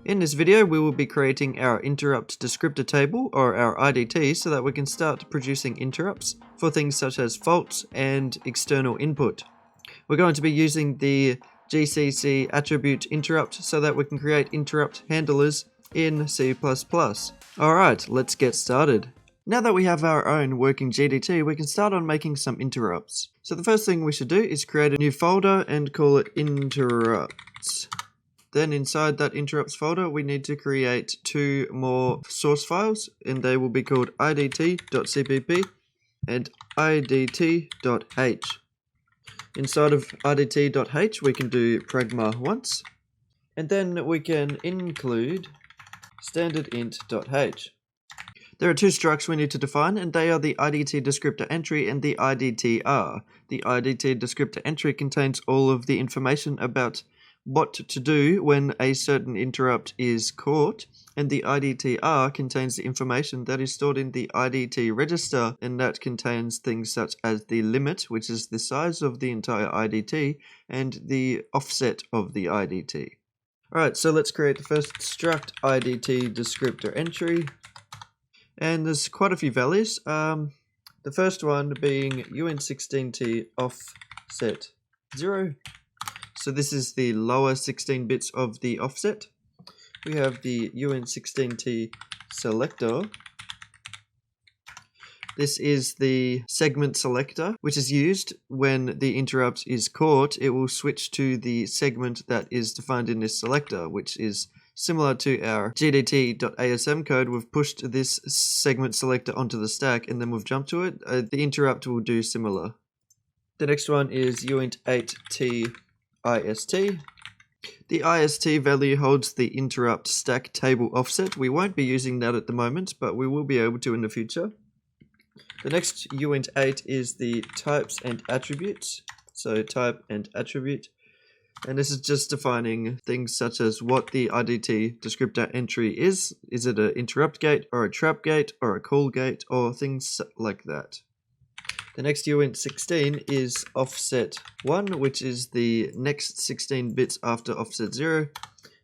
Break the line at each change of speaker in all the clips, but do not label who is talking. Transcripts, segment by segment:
In this video, we will be creating our interrupt descriptor table, or our IDT, so that we can start producing interrupts for things such as faults and external input. We're going to be using the GCC attribute interrupt so that we can create interrupt handlers in C++. Alright, let's get started. Now that we have our own working GDT, we can start on making some interrupts. So the first thing we should do is create a new folder and call it interrupts. Then inside that interrupts folder, we need to create two more source files, and they will be called IDT.cpp and IDT.h. Inside of IDT.h, we can do pragma once, and then we can include standardint.h. There are two structs we need to define, and they are the IDT descriptor entry and the IDTR. The IDT descriptor entry contains all of the information about what to do when a certain interrupt is caught, and the IDTR contains the information that is stored in the IDT register, and that contains things such as the limit, which is the size of the entire IDT, and the offset of the IDT. Alright, so let's create the first struct IDT descriptor entry, and there's quite a few values. The first one being uint16t offset 0. So this is the lower 16 bits of the offset. We have the uint16t selector. This is the segment selector, which is used when the interrupt is caught. It will switch to the segment that is defined in this selector, which is similar to our GDT.asm code. We've pushed this segment selector onto the stack and then we've jumped to it. The interrupt will do similar. The next one is uint8t IST. The IST value holds the interrupt stack table offset. We won't be using that at the moment, but we will be able to in the future. The next uint8 is the types and attributes. So type and attribute. And this is just defining things such as what the IDT descriptor entry is. Is it an interrupt gate, or a trap gate, or a call gate, or things like that. The next uint16 is offset 1, which is the next 16 bits after offset 0.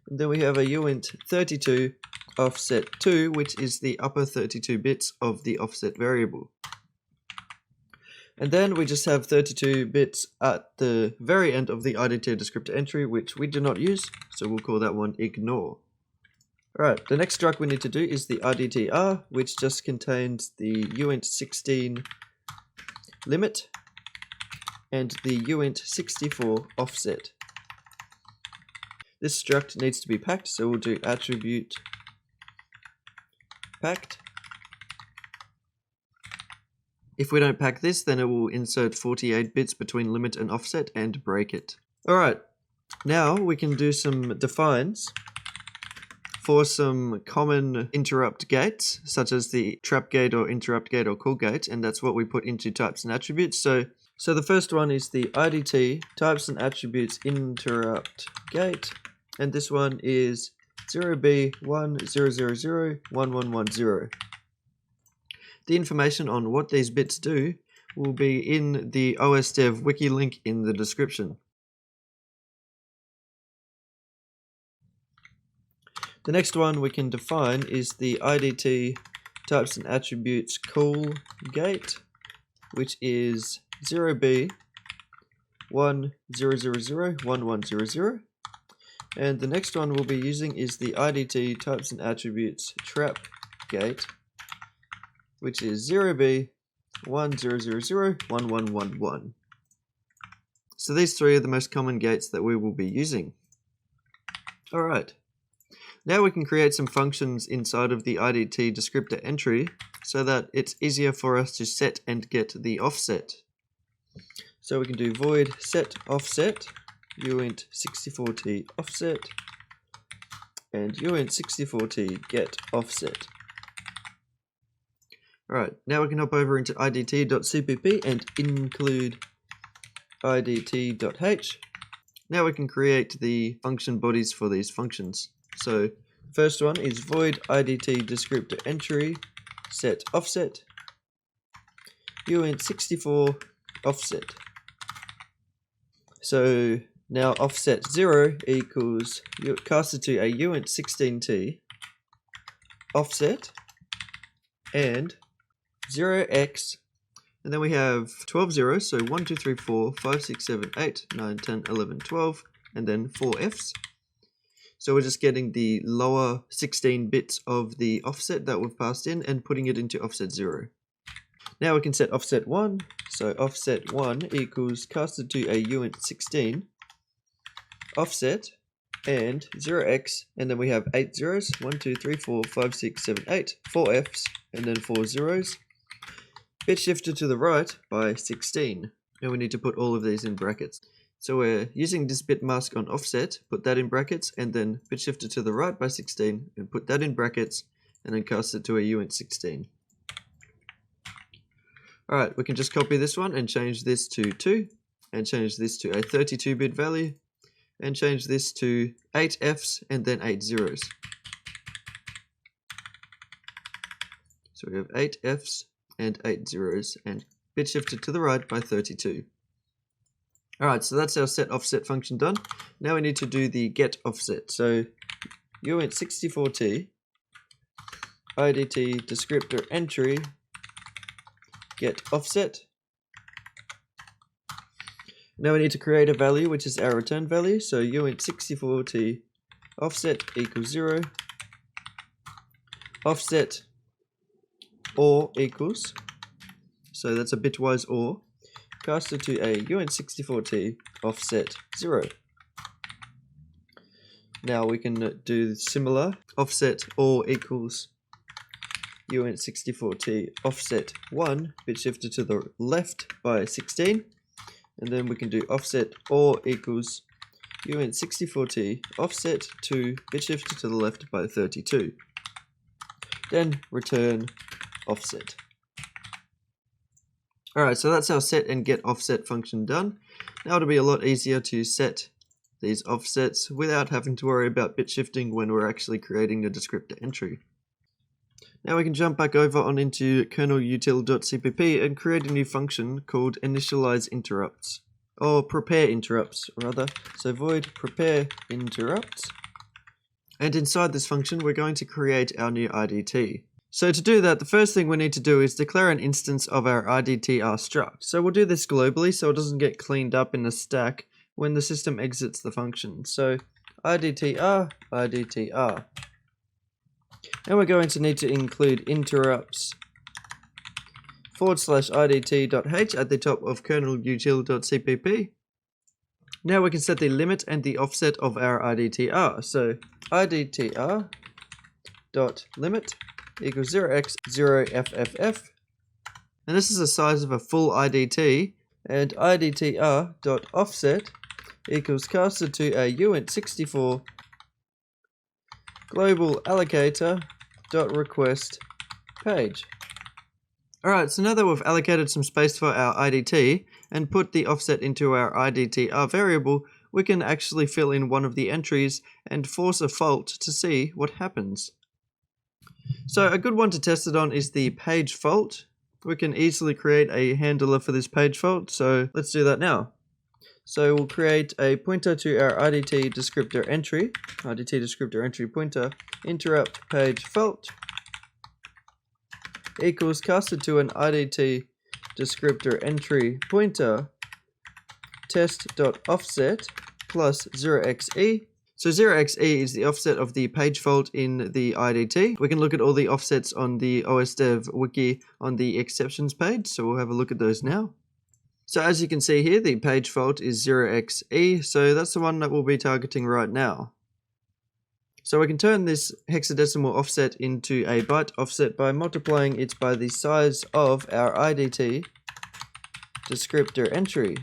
And then we have a uint32 offset 2, which is the upper 32 bits of the offset variable. And then we just have 32 bits at the very end of the IDT descriptor entry, which we do not use, so we'll call that one ignore. Alright, the next struct we need to do is the IDTR, which just contains the uint16 limit and the uint64 offset. This struct needs to be packed, so we'll do attribute packed. If we don't pack this, then it will insert 48 bits between limit and offset and break it. Alright, now we can do some defines for some common interrupt gates, such as the trap gate or interrupt gate or call gate, and that's what we put into types and attributes. So the first one is the IDT types and attributes interrupt gate, and this one is 0B10001110. The information on what these bits do will be in the OSDev wiki link in the description. The next one we can define is the IDT types and attributes call gate, which is 0B10001100. And the next one we'll be using is the IDT types and attributes trap gate, which is 0B10001111. So these three are the most common gates that we will be using. Alright. Now we can create some functions inside of the IDT descriptor entry so that it's easier for us to set and get the offset. So we can do void set offset, uint64t offset, and uint64t get offset. Alright, now we can hop over into IDT.cpp and include IDT.h. Now we can create the function bodies for these functions. So first one is void IDT descriptor entry set offset uint64 offset. So Now offset 0 equals casted to a uint16t offset and 0x, and then we have 12 zeros, so 1, 2, 3, 4, 5, 6, 7, 8, 9, 10, 11, 12, and then 4 f's. So we're just getting the lower 16 bits of the offset that we've passed in and putting it into offset 0. Now we can set offset 1, so offset 1 equals casted to a uint16 offset and 0x, and then we have 8 zeros, 1, 2, 3, 4, 5, 6, 7, 8, 4 f's, and then 4 zeros. Bit shifted to the right by 16, and we need to put all of these in brackets. So we're using this bit mask on offset, put that in brackets, and then bit shifted to the right by 16, and put that in brackets, and then cast it to a uint16. Alright, we can just copy this one and change this to 2, and change this to a 32-bit value, and change this to 8 f's and then 8 zeros. So we have 8 f's and 8 zeros, and bit shifted to the right by 32. Alright, so that's our set offset function done. Now we need to do the get offset. So uint64t IDT descriptor entry get offset. Now we need to create a value, which is our return value. So uint64t offset equals 0, offset OR equals, so that's a bitwise OR, casted to a uint64t offset 0. Now we can do similar, offset OR equals uint64t offset 1, bit shifted to the left by 16, and then we can do offset OR equals uint64t offset 2, bit shifted to the left by 32. Then return offset. Alright, so that's our set and get offset function done. Now it'll be a lot easier to set these offsets without having to worry about bit shifting when we're actually creating the descriptor entry. Now we can jump back over on into kernel.util.cpp and create a new function called initializeInterrupts, or PrepareInterrupts rather. So void PrepareInterrupts, and inside this function we're going to create our new IDT. So to do that, the first thing we need to do is declare an instance of our IDTR struct. So we'll do this globally so it doesn't get cleaned up in the stack when the system exits the function. So IDTR, IDTR. And we're going to need to include interrupts /IDT.h at the top of kernel.util.cpp. Now we can set the limit and the offset of our IDTR. So IDTR.limit equals 0x0fff, and this is the size of a full IDT, and IDTR.offset equals casted to a uint64 global allocator.request page. Alright, so now that we've allocated some space for our IDT and put the offset into our IDTR variable, we can actually fill in one of the entries and force a fault to see what happens. So a good one to test it on is the page fault. We can easily create a handler for this page fault, so let's do that now. So we'll create a pointer to our IDT descriptor entry, IDT descriptor entry pointer, interrupt page fault equals casted to an IDT descriptor entry pointer test.offset plus 0xe. So 0xe is the offset of the page fault in the IDT. We can look at all the offsets on the OSDev wiki on the exceptions page, so we'll have a look at those now. So as you can see here, the page fault is 0xe, so that's the one that we'll be targeting right now. So we can turn this hexadecimal offset into a byte offset by multiplying it by the size of our IDT descriptor entry.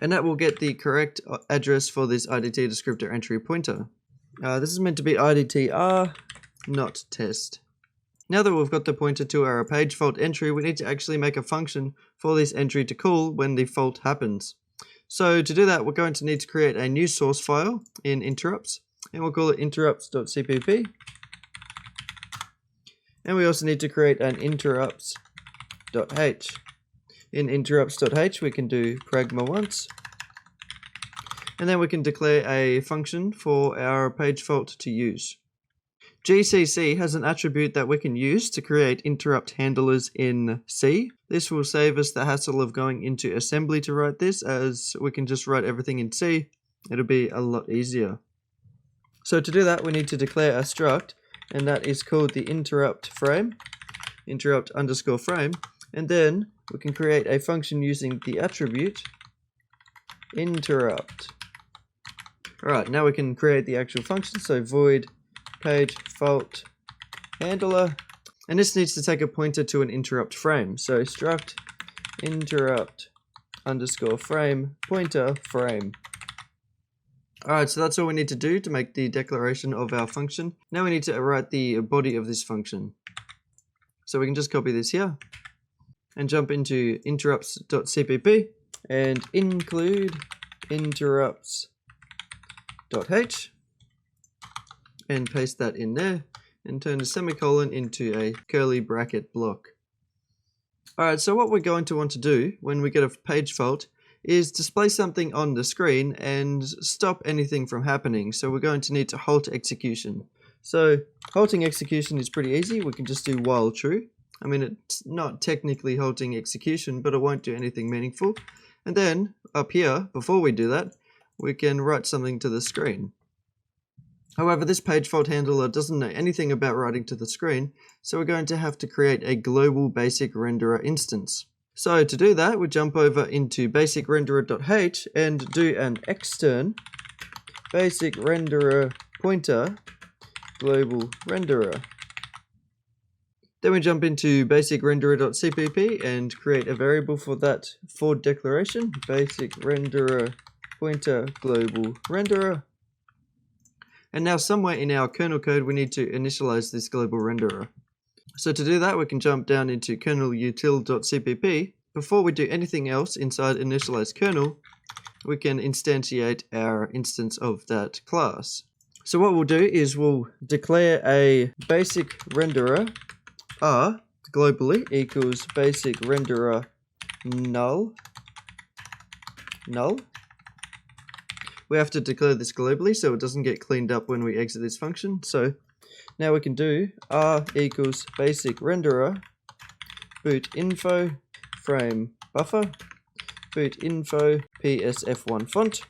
And that will get the correct address for this IDT descriptor entry pointer. This is meant to be IDTR, not test. Now that we've got the pointer to our page fault entry, we need to actually make a function for this entry to call when the fault happens. So to do that, we're going to need to create a new source file in interrupts, and we'll call it interrupts.cpp. And we also need to create an interrupts.h. In interrupts.h, we can do pragma once, And then we can declare a function for our page fault to use. GCC has an attribute that we can use to create interrupt handlers in C. This will save us the hassle of going into assembly to write this, as we can just write everything in C. It'll be a lot easier. So to do that, we need to declare a struct, and that is called the interrupt frame, interrupt underscore frame, and then we can create a function using the attribute interrupt. Alright, now we can create the actual function, so void page fault handler, and this needs to take a pointer to an interrupt frame, so struct interrupt underscore frame pointer frame. Alright, so that's all we need to do to make the declaration of our function. Now we need to write the body of this function. So we can just copy this here and jump into interrupts.cpp and include interrupts.h and paste that in there and turn the semicolon into a curly bracket block. Alright, so what we're going to want to do when we get a page fault is display something on the screen and stop anything from happening. So we're going to need to halt execution. So halting execution is pretty easy. We can just do while true. I mean, it's not technically halting execution, but it won't do anything meaningful. And then up here, before we do that, we can write something to the screen. However, this page fault handler doesn't know anything about writing to the screen, so we're going to have to create a global basic renderer instance. So to do that, we jump over into basic renderer.h and do an extern basic renderer pointer global renderer. Then we jump into basic renderer.cpp and create a variable for that for declaration, basic renderer pointer global renderer. And now somewhere in our kernel code, we need to initialize this global renderer. So to do that, we can jump down into kernel.util.cpp. Before we do anything else inside initialize kernel, we can instantiate our instance of that class. So what we'll do is we'll declare a basic renderer r globally equals basic renderer null. We have to declare this globally so it doesn't get cleaned up when we exit this function. So now we can do r equals basic renderer boot info frame buffer boot info psf1 font,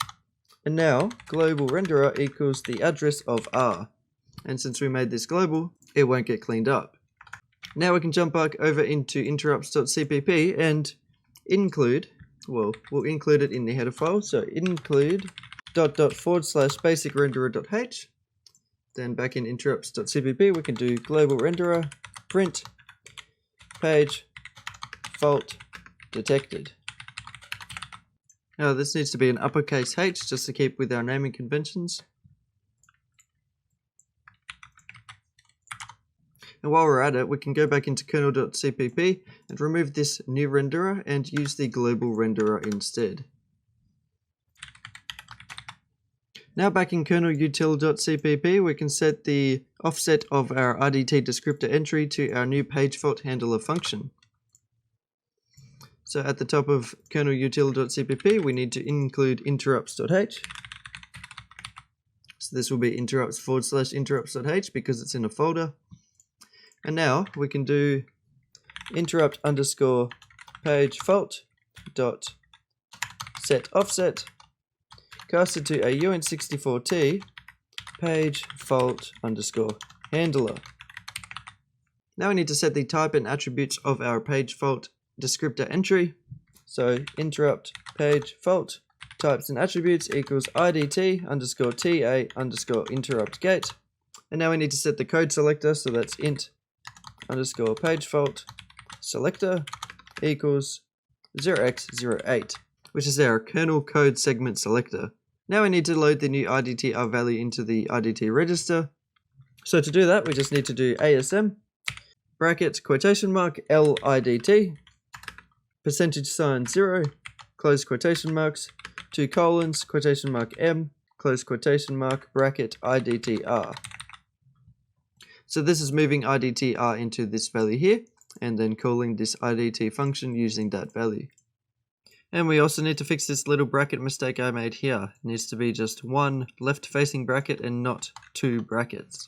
and now global renderer equals the address of r, and since we made this global, it won't get cleaned up. Now we can jump back over into interrupts.cpp and include, well, we'll include it in the header file, so include /basic renderer.h. Then back in interrupts.cpp we can do global renderer print page fault detected. Now this needs to be an uppercase H just to keep with our naming conventions. And while we're at it, we can go back into kernel.cpp and remove this new renderer and use the global renderer instead. Now back in kernel.util.cpp, we can set the offset of our IDT descriptor entry to our new page fault handler function. So at the top of kernel.util.cpp, we need to include interrupts.h. So this will be interrupts/interrupts.h because it's in a folder. And now we can do interrupt underscore page fault dot set offset, cast it to a uint64t page fault underscore handler. Now we need to set the type and attributes of our page fault descriptor entry. So interrupt page fault types and attributes equals IDT underscore TA underscore interrupt gate. And now we need to set the code selector, so that's int underscore page fault selector equals 0x08, which is our kernel code segment selector. Now we need to load the new IDTR value into the IDT register. So to do that, we just need to do ASM bracket quotation mark LIDT %0 close quotation marks 2 colons quotation mark M close quotation mark bracket IDTR. So this is moving IDTR into this value here and then calling this IDT function using that value. And we also need to fix this little bracket mistake I made here. It needs to be just one left facing bracket and not two brackets.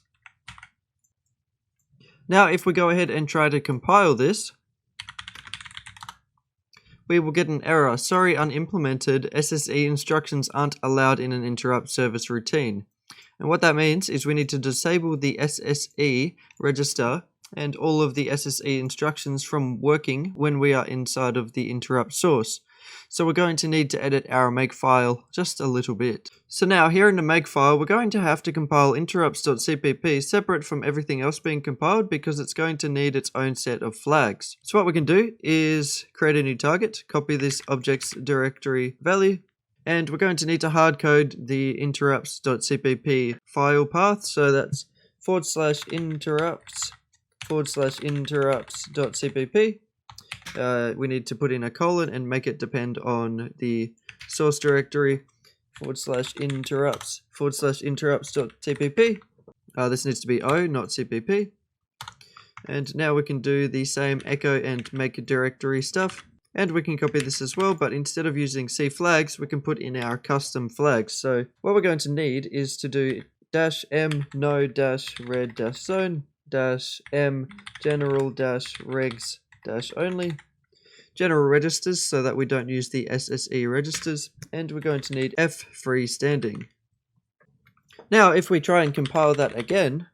Now if we go ahead and try to compile this, we will get an error. Sorry, unimplemented. SSE instructions aren't allowed in an interrupt service routine. And what that means is we need to disable the SSE register and all of the SSE instructions from working when we are inside of the interrupt source. So we're going to need to edit our Makefile just a little bit. So now here in the Makefile, we're going to have to compile interrupts.cpp separate from everything else being compiled because it's going to need its own set of flags. So what we can do is create a new target, copy this object's directory value, and we're going to need to hardcode the interrupts.cpp file path. So that's /interrupts/interrupts.cpp. We need to put in a colon and make it depend on the source directory /interrupts/interrupts.cpp. This needs to be O, not CPP. And now we can do the same echo and make directory stuff. And we can copy this as well, but instead of using C flags, we can put in our custom flags. So what we're going to need is to do -m no -red -zone -m general -regs -only general registers so that we don't use the SSE registers, and we're going to need F freestanding. Now if we try and compile that again,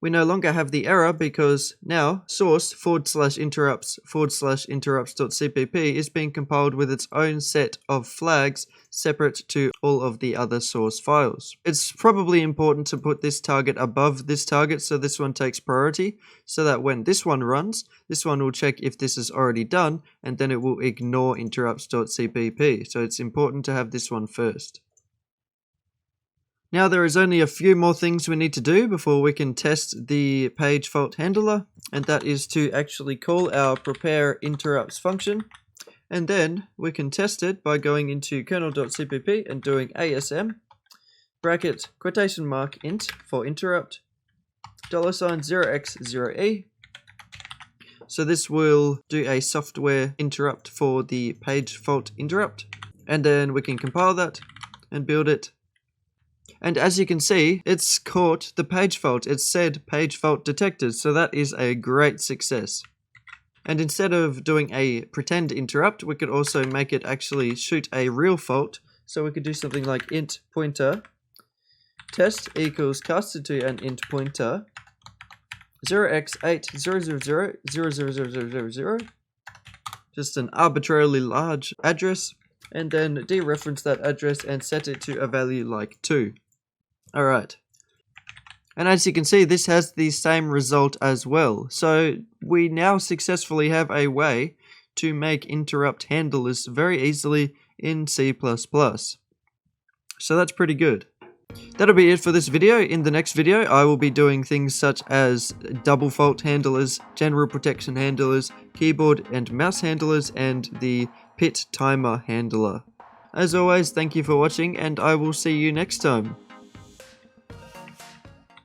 we no longer have the error because now source /interrupts/interrupts.cpp is being compiled with its own set of flags separate to all of the other source files. It's probably important to put this target above this target so this one takes priority, so that when this one runs, this one will check if this is already done and then it will ignore interrupts.cpp. So it's important to have this one first. Now there is only a few more things we need to do before we can test the page fault handler, and that is to actually call our PrepareInterrupts function, and then we can test it by going into kernel.cpp and doing ASM bracket quotation mark int for interrupt $0x0e. So this will do a software interrupt for the page fault interrupt, and then we can compile that and build it. And as you can see, it's caught the page fault. It said page fault detected, so that is a great success. And instead of doing a pretend interrupt, we could also make it actually shoot a real fault. So we could do something like int pointer test equals casted to an int pointer 0x800000000, just an arbitrarily large address, and then dereference that address and set it to a value like 2. Alright, and as you can see, this has the same result as well. So we now successfully have a way to make interrupt handlers very easily in C++. So that's pretty good. That'll be it for this video. In the next video, I will be doing things such as double fault handlers, general protection handlers, keyboard and mouse handlers, and the pit timer handler. As always, thank you for watching, and I will see you next time.